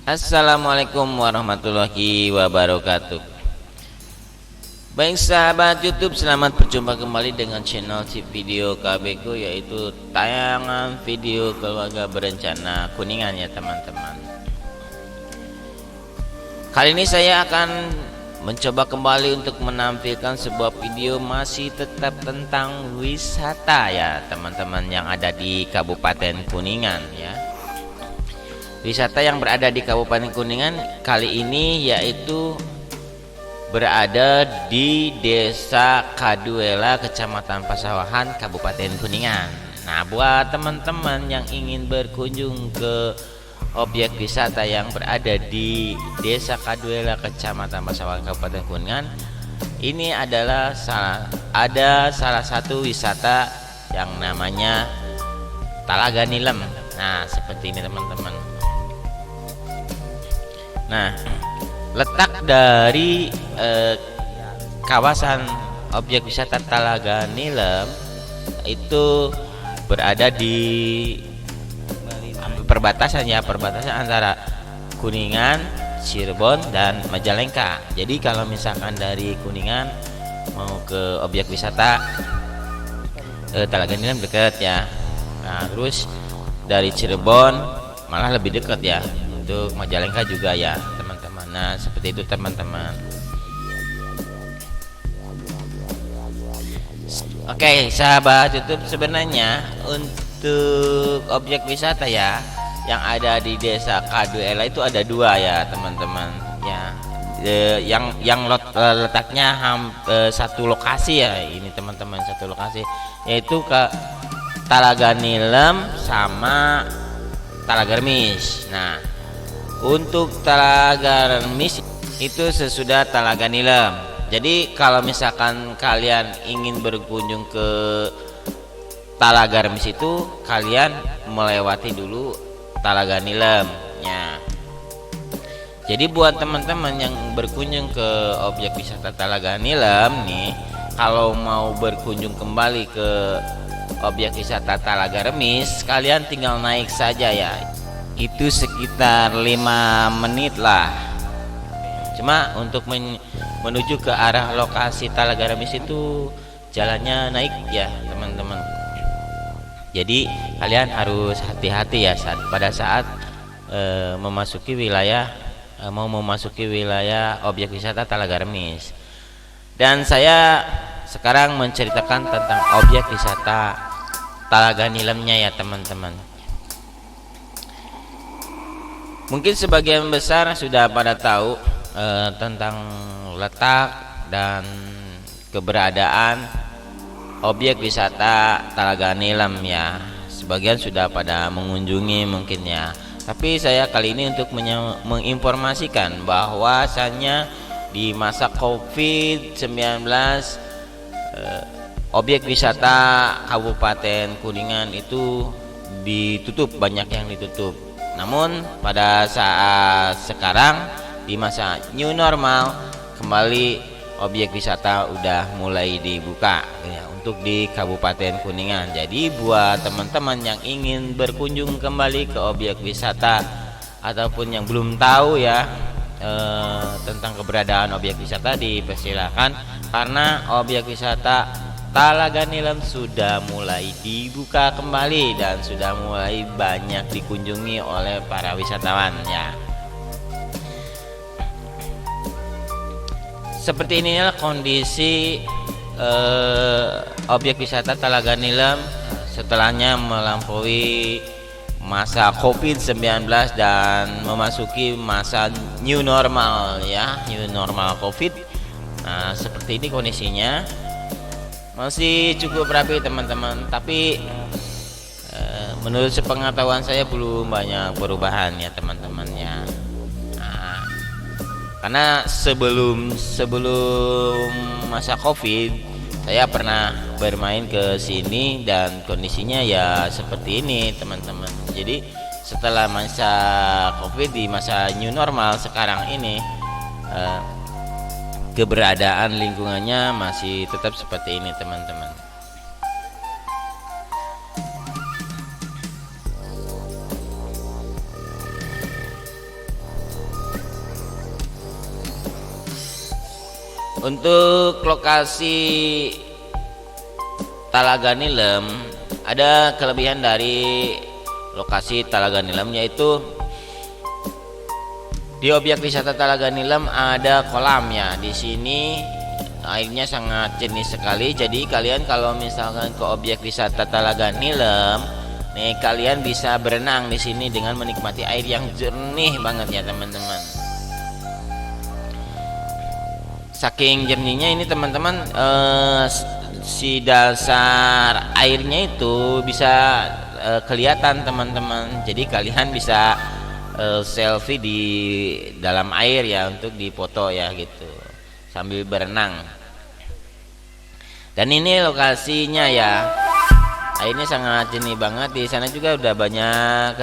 Assalamualaikum warahmatullahi wabarakatuh. Baik sahabat YouTube, selamat berjumpa kembali dengan channel Video KBku, yaitu tayangan video keluarga berencana Kuningan ya teman-teman. Kali ini saya akan mencoba kembali untuk menampilkan sebuah video masih tetap tentang wisata ya teman-teman, yang ada di Kabupaten Kuningan ya. Wisata yang berada di Kabupaten Kuningan kali ini yaitu berada di Desa Kaduela, Kecamatan Pasawahan, Kabupaten Kuningan. Nah, buat teman-teman yang ingin berkunjung ke objek wisata yang berada di Desa Kaduela, Kecamatan Pasawahan, Kabupaten Kuningan, ini adalah salah satu wisata yang namanya Talaga Nilem. Nah, seperti ini teman-teman. Nah, letak dari kawasan objek wisata Talaga Nilem itu berada di perbatasan antara Kuningan, Cirebon, dan Majalengka. Jadi kalau misalkan dari Kuningan mau ke objek wisata Talaga Nilem dekat ya. Nah, terus dari Cirebon malah lebih dekat ya. Untuk Majalengka juga ya teman-teman. Nah, seperti itu teman-teman. Oke sahabat YouTube, sebenarnya untuk objek wisata ya yang ada di Desa Kaduela itu ada dua ya teman-teman ya. Yang letaknya satu lokasi ya ini teman-teman, satu lokasi, yaitu ke Talaga Nilem sama Talaga Remis. Nah, untuk Talaga Remis itu sesudah Talaga Nilem. Jadi kalau misalkan kalian ingin berkunjung ke Talaga Remis itu, kalian melewati dulu Talaga Nilem ya. Jadi buat teman-teman yang berkunjung ke objek wisata Talaga Nilem nih, kalau mau berkunjung kembali ke objek wisata Talaga Remis, kalian tinggal naik saja ya. Itu sekitar 5 menit lah. Cuma untuk menuju ke arah lokasi Talaga Remis itu jalannya naik ya teman-teman. Jadi kalian harus hati-hati ya pada saat memasuki wilayah objek wisata Talaga Remis. Dan saya sekarang menceritakan tentang objek wisata Talaga Nilemnya ya teman-teman. Mungkin sebagian besar sudah pada tahu tentang letak dan keberadaan objek wisata Talaga Nilem ya. Sebagian sudah pada mengunjungi mungkin ya. Tapi saya kali ini untuk menginformasikan bahwasannya di masa COVID-19 objek wisata Kabupaten Kuningan itu ditutup, banyak yang ditutup. Namun pada saat sekarang di masa new normal, kembali objek wisata udah mulai dibuka ya, untuk di Kabupaten Kuningan. Jadi buat teman-teman yang ingin berkunjung kembali ke objek wisata ataupun yang belum tahu ya tentang keberadaan objek wisata, dipersilakan karena objek wisata Talaga Nilem sudah mulai dibuka kembali dan sudah mulai banyak dikunjungi oleh para wisatawan ya. Seperti inilah kondisi objek wisata Talaga Nilem setelahnya melampaui masa COVID-19 dan memasuki masa new normal ya, new normal COVID. Nah, seperti ini kondisinya. Masih cukup rapi teman-teman, tapi menurut sepengetahuan saya belum banyak perubahan ya teman-teman ya. Nah, karena sebelum masa COVID saya pernah bermain ke sini dan kondisinya ya seperti ini teman-teman. Jadi setelah masa COVID, di masa new normal sekarang ini keberadaan lingkungannya masih tetap seperti ini teman-teman. Untuk lokasi Talaga Nilem, ada kelebihan dari lokasi Talaga Nilem, yaitu di objek wisata Talaga Nilem ada kolam ya. Di sini airnya sangat jernih sekali. Jadi kalian kalau misalkan ke objek wisata Talaga Nilem, nih kalian bisa berenang di sini dengan menikmati air yang jernih banget ya teman-teman. Saking jernihnya ini teman-teman, si dasar airnya itu bisa kelihatan teman-teman. Jadi kalian bisa selfie di dalam air ya, untuk dipoto ya gitu, sambil berenang. Dan ini lokasinya ya, airnya sangat jernih banget. Di sana juga udah banyak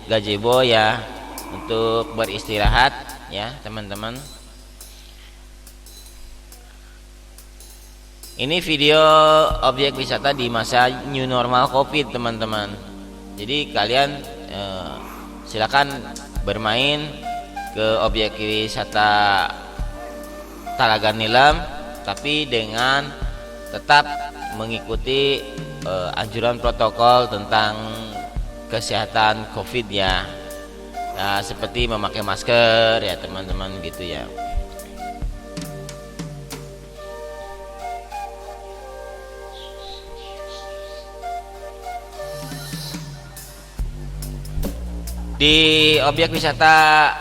gazebo ya, untuk beristirahat ya teman-teman. Ini video objek wisata di masa new normal COVID teman-teman. Jadi kalian silakan bermain ke objek wisata Talaga Nilem, tapi dengan tetap mengikuti anjuran protokol tentang kesehatan COVID ya. Nah, seperti memakai masker ya teman-teman gitu ya. Di objek wisata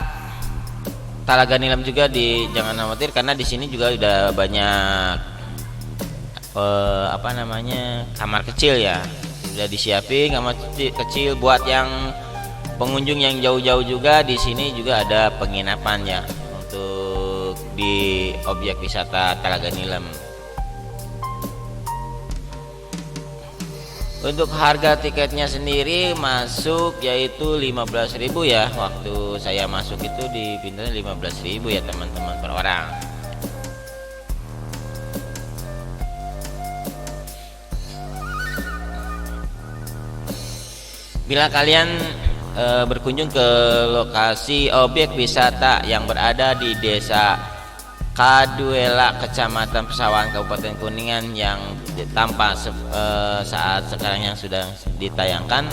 Talaga Nilem juga jangan khawatir, karena di sini juga udah banyak kamar kecil ya. Sudah disiapin kamar kecil buat yang pengunjung yang jauh-jauh juga. Di sini juga ada penginapan ya, untuk di objek wisata Talaga Nilem. Untuk harga tiketnya sendiri masuk yaitu 15.000 ya. Waktu saya masuk itu di pintunya 15.000 ya teman-teman per orang. Bila kalian berkunjung ke lokasi objek wisata yang berada di Desa Kaduela, Kecamatan Pesawahan, Kabupaten Kuningan, yang tampak saat sekarang yang sudah ditayangkan,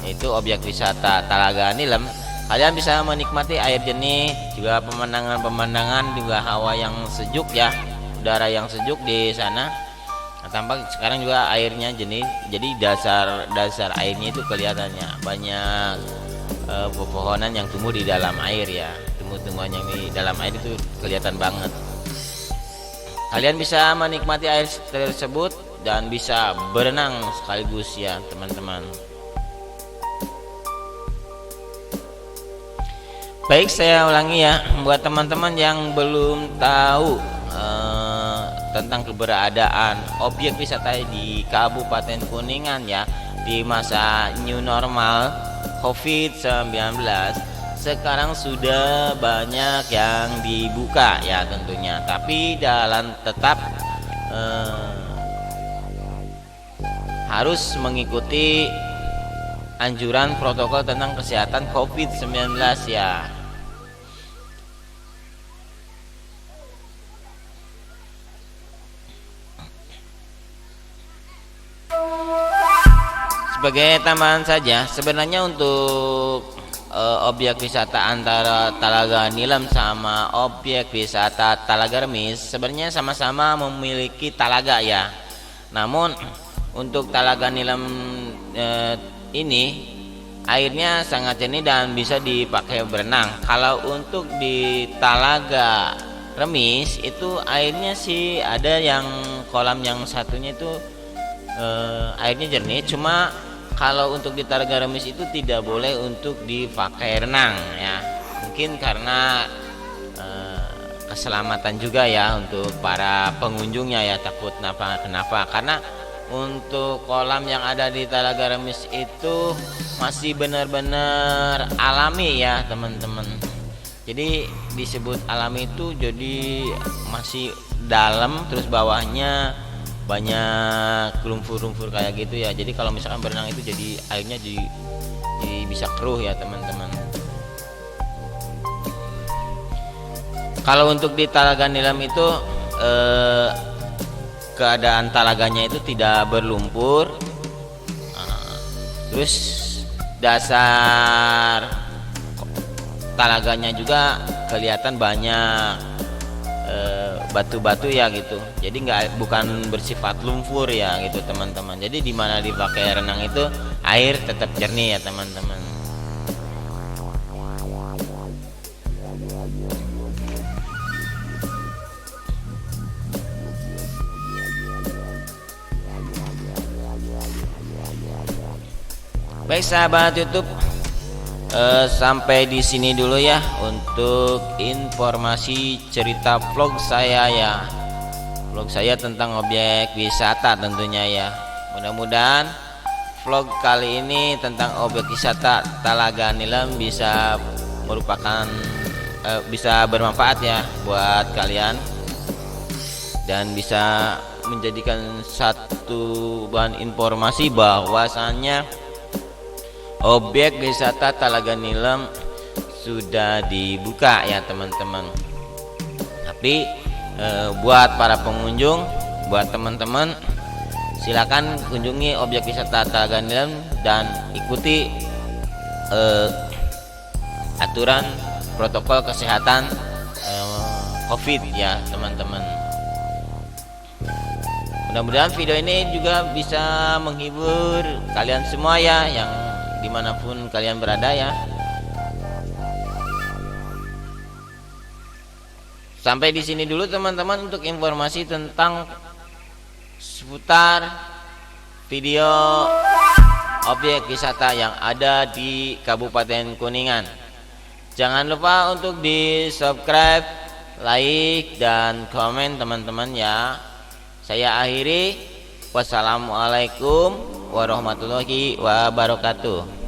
itu objek wisata Talaga Nilem, kalian bisa menikmati air jernih, juga pemandangan-pemandangan, juga hawa yang sejuk ya, udara yang sejuk di sana. Nah, tampak sekarang juga airnya jernih, jadi dasar airnya itu kelihatannya banyak pepohonan yang tumbuh di dalam air ya. Tumbuhan yang di dalam air itu kelihatan banget. Kalian bisa menikmati air tersebut dan bisa berenang sekaligus ya teman-teman. Baik, saya ulangi ya, buat teman-teman yang belum tahu tentang keberadaan objek wisata di Kabupaten Kuningan ya, di masa new normal COVID-19, sekarang sudah banyak yang dibuka ya tentunya, tapi tetap harus mengikuti anjuran protokol tentang kesehatan COVID-19 ya. Sebagai tambahan saja, sebenarnya untuk objek wisata antara Talaga Nilem sama objek wisata Talaga Remis sebenarnya sama-sama memiliki talaga ya. Namun untuk Talaga Nilem ini airnya sangat jernih dan bisa dipakai berenang. Kalau untuk di Talaga Remis itu airnya sih ada yang kolam yang satunya itu airnya jernih, cuma kalau untuk di Talaga Remis itu tidak boleh untuk dipakai renang ya. Mungkin karena keselamatan juga ya untuk para pengunjungnya ya, takut kenapa. Karena untuk kolam yang ada di Talaga Remis itu masih benar-benar alami ya teman-teman. Jadi disebut alami itu jadi masih dalam, terus bawahnya banyak lumpur-lumpur kayak gitu ya. Jadi kalau misalkan berenang itu jadi airnya jadi bisa keruh ya teman-teman. Kalau untuk di Talaga Nilem itu keadaan talaganya itu tidak berlumpur. Terus dasar talaganya juga kelihatan banyak batu-batu ya gitu. Jadi bukan bersifat lumpur ya gitu teman-teman. Jadi dimana dipakai renang itu air tetap jernih ya teman-teman. Baik sahabat YouTube, sampai di sini dulu ya untuk informasi cerita vlog saya ya. Vlog saya tentang objek wisata tentunya ya. Mudah-mudahan vlog kali ini tentang objek wisata Talaga Nilem bisa bisa bermanfaat ya buat kalian dan bisa menjadikan satu bahan informasi bahwasannya objek wisata Talaga Nilem sudah dibuka ya teman-teman. Tapi buat para pengunjung, buat teman-teman, silakan kunjungi objek wisata Talaga Nilem dan ikuti aturan protokol kesehatan COVID ya teman-teman. Mudah-mudahan video ini juga bisa menghibur kalian semua ya, yang dimanapun kalian berada ya. Sampai di sini dulu teman-teman untuk informasi tentang seputar video objek wisata yang ada di Kabupaten Kuningan. Jangan lupa untuk di subscribe, like, dan komen teman-teman ya. Saya akhiri. Wassalamualaikum warahmatullahi wabarakatuh.